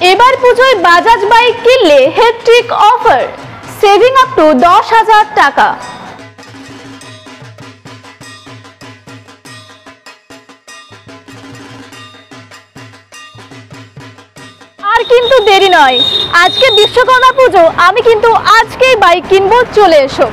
এবার পুজোয় বাজাজ বাইক কিনলে hattrick offer, saving up to 10,000 টাকা। আর কিন্তু দেরি নয়, আজকে বিশ্বকর্মা পুজো, আমি কিন্তু আজকেই বাইক কিনবো, চলে এসো।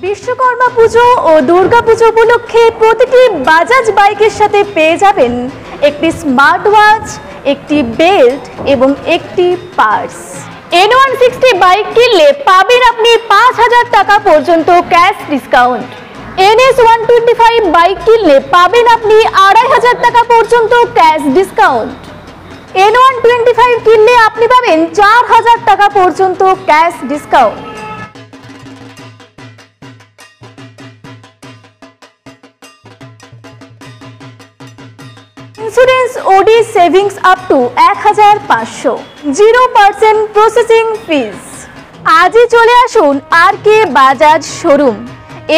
বিশ্বকর্মা পুজো ও দুর্গা পুজো উপলক্ষে প্রতিটি বাজাজ বাইকের সাথে পেয়ে যাবেন একটি স্মার্ট ওয়াচ, একটি বেল্ট এবং একটি পার্স। N160 বাইক কিনলে পাবেন আপনি 5,000 টাকা পর্যন্ত ক্যাশ ডিসকাউন্ট। NS125 বাইক কিনলে পাবেন আপনি 2,500 টাকা পর্যন্ত ক্যাশ ডিসকাউন্ট। N125 কিনলে আপনি পাবেন 4,000 টাকা পর্যন্ত cash discount. Insurance OD savings up to 1,500, 0% processing fees. আজই চলে আসুন RK বাজাজ শোরুম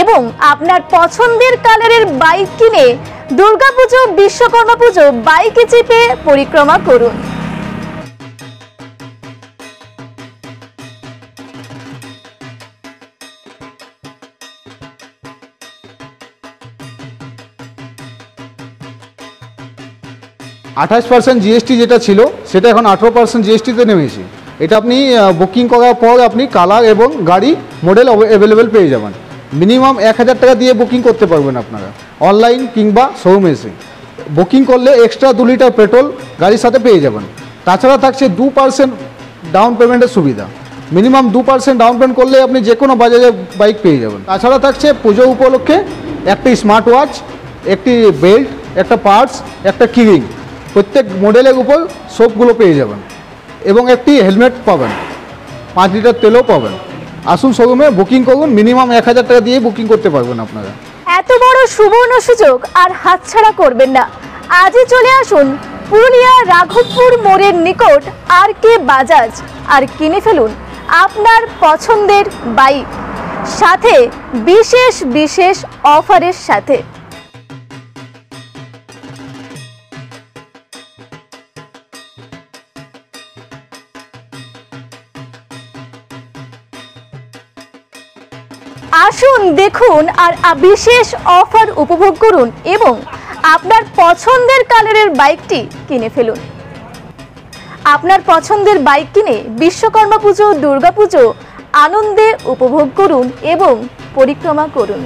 এবং আপনার পছন্দের কালারের বাইক কিনে দুর্গাপুজো, বিশ্বকর্মা পুজো বাইকে চেপে পরিক্রমা করুন। $28% জিএসটি যেটা ছিল সেটা এখন 18% জিএসটিতে নেমেছে। এটা আপনি বুকিং করার পর আপনি কালার এবং গাড়ি মডেল অ্যাভেলেবেল পেয়ে যাবেন। মিনিমাম 1,000 টাকা দিয়ে বুকিং করতে পারবেন আপনারা, অনলাইন কিংবা শোরুমে এসে। বুকিং করলে এক্সট্রা 2 লিটার পেট্রোল গাড়ির সাথে পেয়ে যাবেন। তাছাড়া থাকছে 2% ডাউন পেমেন্টের সুবিধা। মিনিমাম 2% ডাউন পেমেন্ট করলে আপনি যে কোনো বাজাজের বাইক পেয়ে যাবেন। তাছাড়া থাকছে পুজো উপলক্ষে একটি স্মার্ট ওয়াচ, একটি বেল্ট, একটা পার্স, একটা কিরিং, প্রত্যেক মডেলের উপর সবগুলো পেয়ে যাবেন এবং একটি হেলমেট পাবেন, 5 লিটার তেলও পাবেন। আসুন শোরুমে বুকিং করুন, মিনিমাম 1,000 টাকা দিয়ে বুকিং করতে পারবেন আপনারা। এত বড় সুবর্ণ সুযোগ আর হাতছাড়া করবেন না। আজই চলে আসুন পুরুলিয়া রাঘবপুর মোড়ের নিকট RK বাজাজ আর কিনে ফেলুন আপনার পছন্দের বাইক, সাথে বিশেষ বিশেষ অফারের সাথে। আসুন দেখুন আর বিশেষ অফার উপভোগ করুন এবং আপনার পছন্দের কালারের বাইকটি কিনে ফেলুন। আপনার পছন্দের বাইক কিনে বিশ্বকর্মা পুজো, দুর্গা পুজো আনন্দে উপভোগ করুন এবং পরিক্রমা করুন।